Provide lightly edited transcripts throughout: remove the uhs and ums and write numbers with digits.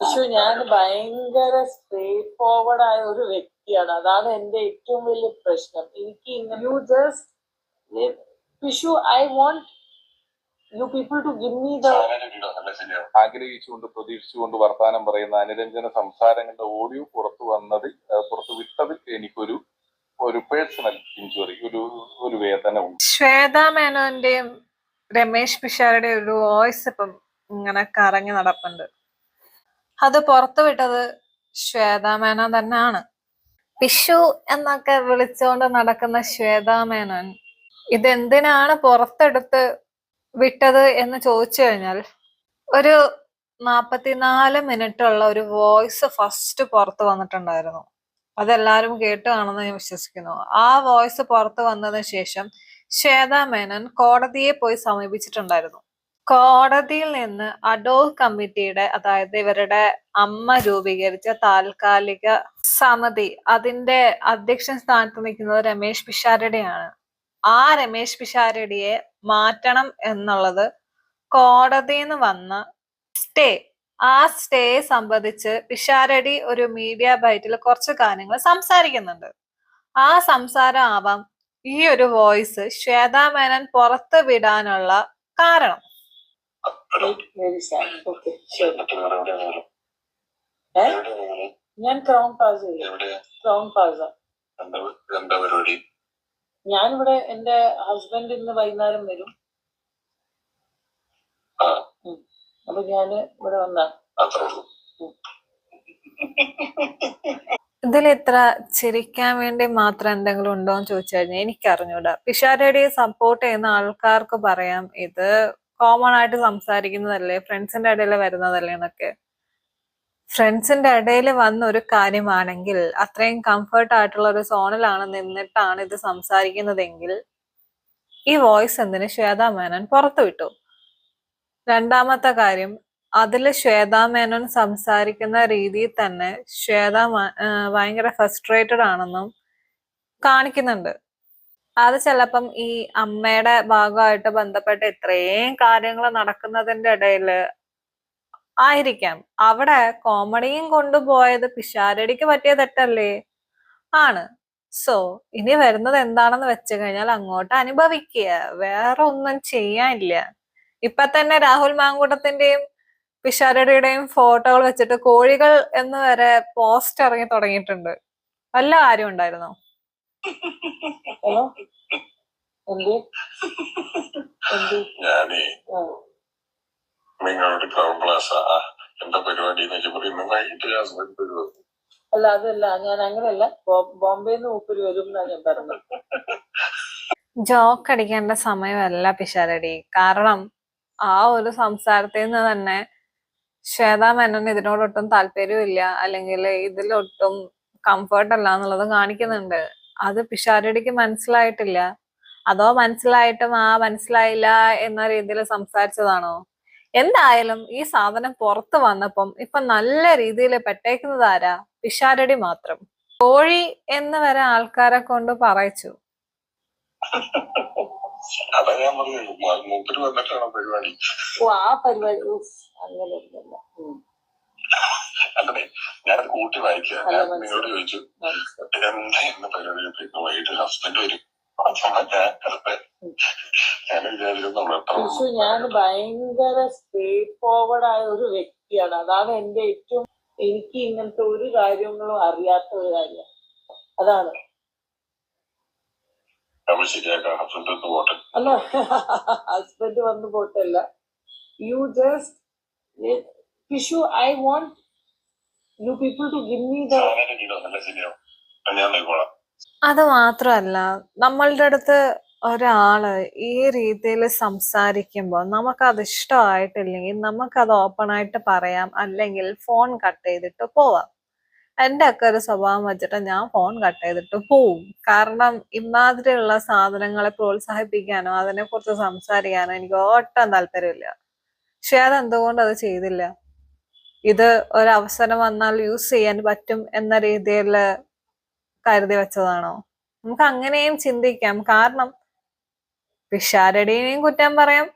പക്ഷെ ഞാൻ ഭയങ്കര സ്ട്രേറ്റ് ഫോർവേഡ് ആയ ഒരു വ്യക്തിയാണ്. അതാണ് എന്റെ ഏറ്റവും വലിയ പ്രശ്നം. എനിക്ക് you just wish you I want you people to give me the ആഗ്രഹിച്ചുകൊണ്ട് പ്രതീക്ഷിച്ചുകൊണ്ട് വർത്താനം പറയുന്ന അനുരഞ്ജന സംസാരങ്ങളുടെ ഓഡിയോ പുറത്തു വിട്ടതിൽ എനിക്കൊരു പേഴ്സണൽ ഇഞ്ചുറി, ഒരു വേദന ഉണ്ട്. ശ്വേതാ മേനോന്റെയും രമേശ് പിഷാരുടെ ഒരു വോയിസ് ഇപ്പം ഇങ്ങനെ കറങ്ങി നടപ്പുണ്ട്. അത് പുറത്തുവിട്ടത് ശ്വേതാ മേനോൻ തന്നെയാണ്. പിഷു എന്നൊക്കെ വിളിച്ചുകൊണ്ട് നടക്കുന്ന ശ്വേതാ മേനോൻ ഇതെന്തിനാണ് പുറത്തെടുത്ത് വിട്ടത് എന്ന് ചോദിച്ചു കഴിഞ്ഞാൽ, ഒരു 44 മിനിറ്റുള്ള ഒരു വോയിസ് ഫസ്റ്റ് പുറത്ത് വന്നിട്ടുണ്ടായിരുന്നു. അതെല്ലാരും കേട്ട് കാണുമെന്ന് ഞാൻ വിശ്വസിക്കുന്നു. ആ വോയിസ് പുറത്ത് വന്നതിന് ശേഷം ശ്വേതാ മേനോൻ കോടതിയെ പോയി സമീപിച്ചിട്ടുണ്ടായിരുന്നു. കോടതിയിൽ നിന്ന് അഡോൾ കമ്മിറ്റിയുടെ, അതായത് ഇവരുടെ അമ്മ രൂപീകരിച്ച താൽക്കാലിക സമിതി, അതിന്റെ അധ്യക്ഷൻ സ്ഥാനത്ത് നിൽക്കുന്നത് രമേശ് പിഷാരടിയാണ്. ആ രമേശ് പിഷാരടിയെ മാറ്റണം എന്നുള്ളത് കോടതിയിൽ നിന്ന് വന്ന സ്റ്റേ. ആ സ്റ്റേ സംബന്ധിച്ച് പിഷാരടി ഒരു മീഡിയ ബൈറ്റിൽ കുറച്ച് കാര്യങ്ങൾ സംസാരിക്കുന്നുണ്ട്. ആ സംസാരം ആവാം ഈ ഒരു വോയിസ് ശ്വേതാ മേനോൻ പുറത്ത് വിടാനുള്ള കാരണം. ഞാൻ ക്രൗൺ പ്ലാസ. ഞാനിവിടെ എന്റെ ഹസ്ബൻഡ് ഇന്ന് വൈകുന്നേരം വരും. അപ്പൊ ഞാന് ഇവിടെ വന്ന ഇതിൽ ഇത്ര ചിരിക്കാൻ വേണ്ടി മാത്രം എന്തെങ്കിലും ഉണ്ടോ എന്ന് ചോദിച്ചു കഴിഞ്ഞാൽ എനിക്കറിഞ്ഞൂടാ. പിഷാരടിയെ സപ്പോർട്ട് ചെയ്യുന്ന ആൾക്കാർക്ക് പറയാം ഇത് കോമൺ ആയിട്ട് സംസാരിക്കുന്നതല്ലേ, ഫ്രണ്ട്സിന്റെ ഇടയിൽ വരുന്നതല്ലേ എന്നൊക്കെ. ഫ്രണ്ട്സിന്റെ ഇടയിൽ വന്ന ഒരു കാര്യമാണെങ്കിൽ, അത്രയും കംഫർട്ട് ആയിട്ടുള്ള ഒരു സോണിലാണ് നിന്നിട്ടാണ് ഇത് സംസാരിക്കുന്നതെങ്കിൽ ഈ വോയിസ് എന്തിന് ശ്വേതാ മേനോൻ പുറത്തു വിട്ടു? രണ്ടാമത്തെ കാര്യം, അതില് ശ്വേതാ മേനോൻ സംസാരിക്കുന്ന രീതിയിൽ തന്നെ ഭയങ്കര ഫ്രസ്ട്രേറ്റഡ് ആണെന്നും കാണിക്കുന്നുണ്ട്. അത് ചിലപ്പം ഈ അമ്മയുടെ ഭാഗമായിട്ട് ബന്ധപ്പെട്ട് ഇത്രയും കാര്യങ്ങൾ നടക്കുന്നതിന്റെ ഇടയില് ആയിരിക്കാം. അവിടെ കോമഡിയും കൊണ്ടുപോയത് പിഷാരടിക്ക് പറ്റിയ തെറ്റല്ലേ? ആണ്. സോ ഇനി വരുന്നത് എന്താണെന്ന് വെച്ച് കഴിഞ്ഞാൽ അങ്ങോട്ട് അനുഭവിക്കുക, വേറെ ഒന്നും ചെയ്യാനില്ല. ഇപ്പൊ തന്നെ രാഹുൽ മാങ്കൂട്ടത്തിന്റെയും പിഷാരടിയുടെയും ഫോട്ടോകൾ വെച്ചിട്ട് കോഴികൾ എന്ന് വരെ പോസ്റ്റ് ഇറങ്ങി തുടങ്ങിയിട്ടുണ്ട്. വല്ല കാര്യം ഉണ്ടായിരുന്നോ? നിങ്ങളുടെ ക്രൗൺ പ്ലാസ എന്താ പരിപാടി എന്നൊക്കെ പറയുന്നു. വൈകിട്ട് ഹസ്ബൻഡ് വരുമോ? അല്ല, അതല്ല, ഞാൻ അങ്ങനെയല്ല, ബോംബെന്ന് ഊപ്പര് വരും എന്നാ ഞാൻ പറഞ്ഞത്. ജോക്ക് അടിക്കേണ്ട സമയമല്ല പിഷാരടി. കാരണം ആ ഒരു സംസാരത്തിൽ നിന്ന് തന്നെ ശ്വേതാ മേനോന് ഇതിനോടൊട്ടും താല്പര്യമില്ല, അല്ലെങ്കിൽ ഇതിലൊട്ടും കംഫർട്ട് അല്ല എന്നുള്ളത് കാണിക്കുന്നുണ്ട്. അത് പിഷാരടിക്ക് മനസ്സിലായിട്ടില്ല. അതോ മനസ്സിലായിട്ടും മനസ്സിലായില്ല എന്ന രീതിയിൽ സംസാരിച്ചതാണോ? എന്തായാലും ഈ സാധനം പുറത്ത് വന്നപ്പം ഇപ്പൊ നല്ല രീതിയിൽ പെട്ടേക്കുന്നത് ആരാ? പിഷാരടി മാത്രം. കോഴി എന്ന് വരെ ആൾക്കാരെ കൊണ്ട് പറയിച്ചു. അങ്ങനെ ഞാനത് കൂട്ടി വായിക്കുക. ഞാൻ നിങ്ങളോട് ചോദിച്ചു എന്താ എന്ന പരിപാടി, വൈകിട്ട് ഹസ്ബൻഡ് വരും. ഞാൻ ഭയങ്കര സ്ട്രേറ്റ് ഫോർവേഡ് ആയ ഒരു വ്യക്തിയാണ്. അതാണ് എന്റെ ഏറ്റവും, എനിക്ക് ഇങ്ങനത്തെ ഒരു കാര്യങ്ങളും അറിയാത്ത ഒരു കാര്യം. അതാണ്. അല്ല, ഹസ്ബൻഡ് വന്നു പോട്ടല്ല. You just wish you I want you people to give me the. അത് മാത്രമല്ല, നമ്മളുടെ അടുത്ത് ഒരാള് ഈ രീതിയിൽ സംസാരിക്കുമ്പോൾ നമുക്കത് ഇഷ്ടമായിട്ടില്ലെങ്കിൽ നമുക്കത് ഓപ്പൺ ആയിട്ട് പറയാം, അല്ലെങ്കിൽ ഫോൺ കട്ട് ചെയ്തിട്ട് പോവാം. എൻ്റെ ഒക്കെ ഒരു സ്വഭാവം വെച്ചിട്ട് ഞാൻ ഫോൺ കട്ട് ചെയ്തിട്ട് പോവും. കാരണം ഇമാതിരിയുള്ള സാധനങ്ങളെ പ്രോത്സാഹിപ്പിക്കാനോ അതിനെക്കുറിച്ച് സംസാരിക്കാനോ എനിക്ക് ഒട്ടും താല്പര്യമില്ല. പക്ഷെ അതെന്തുകൊണ്ട് അത് ചെയ്തില്ല? ഇത് ഒരവസരം വന്നാൽ യൂസ് ചെയ്യാൻ പറ്റും എന്ന രീതിയിൽ കരുതി വെച്ചതാണോ? നമുക്ക് അങ്ങനെയും ചിന്തിക്കാം. കാരണം പിഷാരടിനെയും കുറ്റം പറയാം,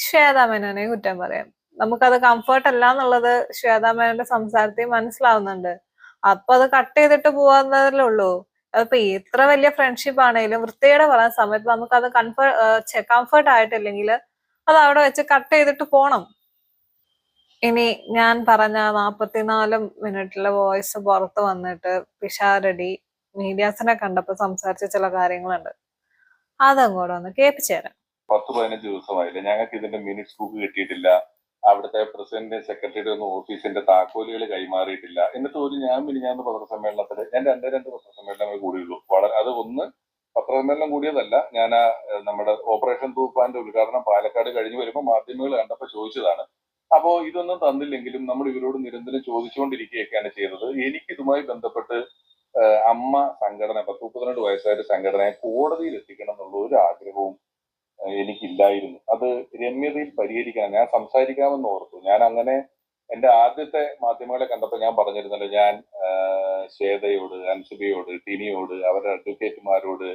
ശ്വേതാ മേനോനെയും കുറ്റം പറയാം. നമുക്കത് കംഫർട്ട് അല്ല എന്നുള്ളത് ശ്വേതാ മേനോന്റെ സംസാരത്തിൽ മനസ്സിലാവുന്നുണ്ട്. അപ്പൊ അത് കട്ട് ചെയ്തിട്ട് പോവാന്നതല്ലേ ഉള്ളൂ. അതിപ്പോ എത്ര വലിയ ഫ്രണ്ട്ഷിപ്പ് ആണെങ്കിലും വൃത്തിയുടെ പറയുന്ന സമയത്ത് നമുക്കത് കംഫർട്ട് ആയിട്ടില്ലെങ്കിൽ അത് അവിടെ വെച്ച് കട്ട് ചെയ്തിട്ട് പോണം. ഇനി ഞാൻ പറഞ്ഞ 44 മിനിറ്റിലെ വോയിസ് പുറത്ത് വന്നിട്ട് പിഷാരടി മീഡിയാസിനെ കണ്ടപ്പോ സംസാരിച്ച ചില കാര്യങ്ങളുണ്ട്, അതങ്ങോട്ട് ഒന്ന് കേൾപ്പിച്ചു തരാം. 10-15 ദിവസമായില്ല, ഞങ്ങൾക്ക് ഇതിന്റെ മിനിറ്റ്സ് ബുക്ക് കിട്ടിയിട്ടില്ല, അവിടുത്തെ പ്രസിഡന്റ് സെക്രട്ടറിയുടെ ഒന്നും ഓഫീസിന്റെ താക്കോലുകൾ കൈമാറിയിട്ടില്ല. എന്നിട്ട് ഒരു ഞാൻ പത്രസമ്മേളനത്തിൽ ഞാൻ രണ്ട് പത്രസമ്മേളനങ്ങൾ കൂടിയുള്ളൂ. അത് ഒന്ന് പത്രസമ്മേളനം കൂടിയതല്ല, ഞാൻ നമ്മുടെ ഓപ്പറേഷൻ തൂഫാന്റെ ഉദ്ഘാടനം പാലക്കാട് കഴിഞ്ഞ് വരുമ്പോൾ മാധ്യമങ്ങൾ കണ്ടപ്പോൾ ചോദിച്ചതാണ്. അപ്പോ ഇതൊന്നും തന്നില്ലെങ്കിലും നമ്മൾ ഇവരോട് നിരന്തരം ചോദിച്ചുകൊണ്ടിരിക്കുകയൊക്കെയാണ് ചെയ്തത്. എനിക്ക് ഇതുമായി ബന്ധപ്പെട്ട് അമ്മ സംഘടന 10-32 വയസ്സായ സംഘടനയെ കോടതിയിൽ എത്തിക്കണം എന്നുള്ള ഒരു ആഗ്രഹവും എനിക്കില്ലായിരുന്നു. അത് രമ്യതയിൽ പരിഹരിക്കണം. ഞാൻ സംസാരിക്കാമെന്ന് ഓർത്തു. ഞാൻ അങ്ങനെ എന്റെ ആദ്യത്തെ മാധ്യമങ്ങളെ കണ്ടപ്പോൾ ഞാൻ പറഞ്ഞിരുന്നല്ലോ, ഞാൻ ശ്വേതയോട്, അൻസുബയോട്, ടിനിയോട്, അവരുടെ അഡ്വക്കേറ്റുമാരോട്,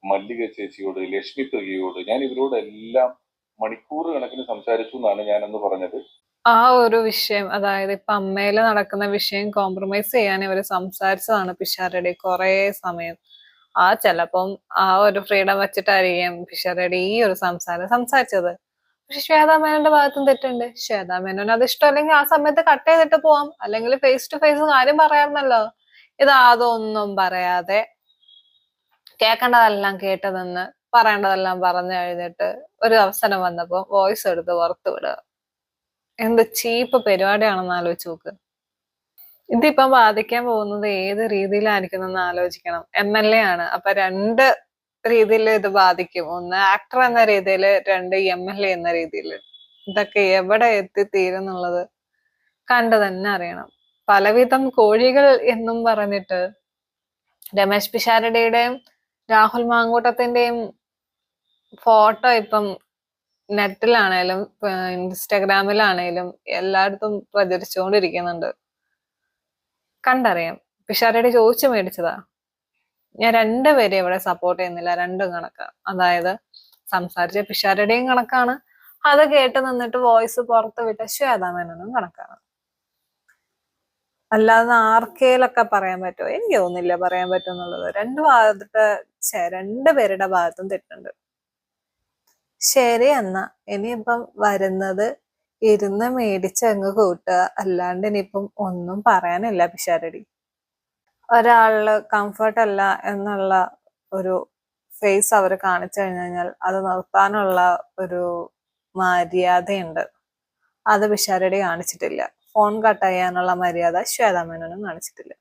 മല്ലിക ചേച്ചിയോട്, ലക്ഷ്മി പ്രിയയോട്, ഞാൻ ഇവരോടെല്ലാം മണിക്കൂർ കണക്കിന് സംസാരിച്ചു എന്നാണ് ഞാൻ അന്ന് പറഞ്ഞത്. ആ ഒരു വിഷയം, അതായത് ഇപ്പൊ അമ്മയില് നടക്കുന്ന വിഷയം കോംപ്രമൈസ് ചെയ്യാൻ ഇവര് സംസാരിച്ചതാണ് പിഷാരടി കുറെ സമയം. ചിലപ്പം ആ ഒരു ഫ്രീഡം വെച്ചിട്ടായിരിക്കും പിഷാരടി ഈ ഒരു സംസാരിച്ചത്. പക്ഷെ ശ്വേതാ മേനോന്റെ ഭാഗത്തും തെറ്റുണ്ട്. ശ്വേതാ മേനോന് അത് ഇഷ്ടമല്ലെങ്കിൽ ആ സമയത്ത് കട്ട് ചെയ്തിട്ട് പോവാം, അല്ലെങ്കിൽ ഫേസ് ടു ഫേസ് കാര്യം പറയാറുന്നല്ലോ. ഇത് അതൊന്നും പറയാതെ കേൾക്കേണ്ടതെല്ലാം കേട്ടതെന്ന് പറയേണ്ടതെല്ലാം പറഞ്ഞു കഴിഞ്ഞിട്ട് ഒരു അവസരം വന്നപ്പോ വോയിസ് എടുത്ത് പുറത്തു വിടുക. എന്ത് ചീപ്പ് പരിപാടിയാണെന്ന് ആലോചിച്ച് നോക്ക്. ഇതിപ്പം ബാധിക്കാൻ പോകുന്നത് ഏത് രീതിയിലായിരിക്കും എന്ന് ആലോചിക്കണം. MLA ആണ്, അപ്പൊ 2 രീതിയിൽ ഇത് ബാധിക്കും. ഒന്ന് ആക്ടർ എന്ന രീതിയിൽ, 2 MLA എന്ന രീതിയിൽ. ഇതൊക്കെ എവിടെ എത്തിത്തീരുന്നുള്ളത് കണ്ടു തന്നെ അറിയണം. പലവിധം കോഴികൾ എന്നും പറഞ്ഞിട്ട് രമേശ് പിഷാരടിയുടെയും രാഹുൽ മാങ്കൂട്ടത്തിന്റെയും ഫോട്ടോ ഇപ്പം നെറ്റിലാണേലും ഇൻസ്റ്റഗ്രാമിലാണേലും എല്ലായിടത്തും പ്രചരിച്ചുകൊണ്ടിരിക്കുന്നുണ്ട്. കണ്ടറിയാം. പിഷാരടി ചോദിച്ചു മേടിച്ചതാ. ഞാൻ 2 പേരെ ഇവിടെ സപ്പോർട്ട് ചെയ്യുന്നില്ല, 2ഉം കണക്കാണ്. അതായത് സംസാരിച്ച പിഷാരടിയും കണക്കാണ്, അത് കേട്ട് നിന്നിട്ട് വോയിസ് പുറത്ത് വിട്ട ശ്വേതാ മേനോനും കണക്കാണ്. അല്ലാതെ ആർക്കേലൊക്കെ പറയാൻ പറ്റുമോ? എനിക്ക് തോന്നുന്നില്ല പറയാൻ പറ്റുമെന്നുള്ളത്. 2 പേരുടെ ഭാഗത്തും തെറ്റുണ്ട്. ശരി, എന്നാ ഇനിയിപ്പം വരുന്നത് ഇരുന്ന് മേടിച്ച് അങ്ങ് കൂട്ടുക, അല്ലാണ്ട് ഇനിയിപ്പം ഒന്നും പറയാനില്ല. പിഷാരടി ഒരാളില് കംഫർട്ട് അല്ല എന്നുള്ള ഒരു ഫേസ് അവർ കാണിച്ചു കഴിഞ്ഞാൽ അത് നിർത്താനുള്ള ഒരു മര്യാദയുണ്ട്. അത് പിഷാരടി കാണിച്ചിട്ടില്ല. ഫോൺ കട്ട് ചെയ്യാനുള്ള മര്യാദ ശ്വേതാ മേനോനും കാണിച്ചിട്ടില്ല.